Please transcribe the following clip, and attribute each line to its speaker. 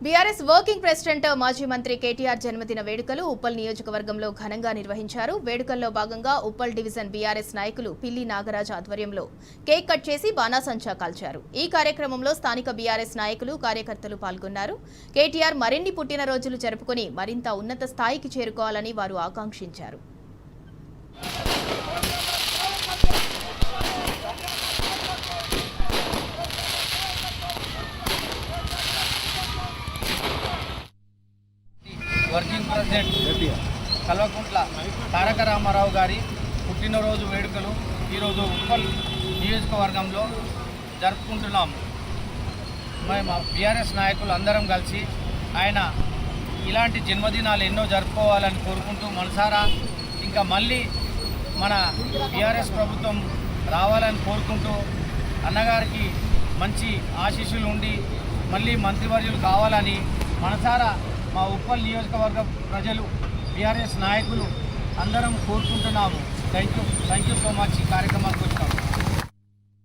Speaker 1: BRS working president మాజీ మంత్రి కేటీఆర్ జన్మదిన వేడుకలు ఉప్పల్ నియోజకవర్గంలో ఘనంగా నిర్వహించారు. వేడుకల్లో భాగంగా ఉప్పల్ డివిజన్ బీఆర్ఎస్ నాయకులు పిల్లి నాగరాజ్ ఆధ్వర్యంలో కేక్ కట్ చేసి బాణాసంచా కాల్చారు. ఈ కార్యక్రమంలో స్థానిక బీఆర్ఎస్ నాయకులు, కార్యకర్తలు పాల్గొన్నారు. కేటీఆర్ మరిన్ని పుట్టినరోజులు జరుపుకుని మరింత ఉన్నత స్థాయికి చేరుకోవాలని వారు ఆకాంక్షించారు.
Speaker 2: వర్కింగ్ ప్రెసిడెంట్ కల్వకుంట్ల తారక రామారావు గారి పుట్టినరోజు వేడుకలు ఈరోజు ఉప్పల్ నియోజకవర్గంలో జరుపుకుంటున్నాము. మా బీఆర్ఎస్ నాయకులు అందరం కలిసి ఆయన ఇలాంటి జన్మదినాలు ఎన్నో జరుపుకోవాలని కోరుకుంటూ మనసారా ఇంకా మళ్ళీ మన బీఆర్ఎస్ ప్రభుత్వం రావాలని కోరుకుంటూ అన్నగారికి మంచి ఆశీస్సులు ఉండి మళ్ళీ మంత్రివర్యులు కావాలని మనసారా మా ఉప్పల్ నియోజకవర్గ ప్రజలు, బీఆర్ఎస్ నాయకులు అందరం కోరుకుంటున్నాము. Thank you so much. ఈ కార్యక్రమానికి వచ్చినాము.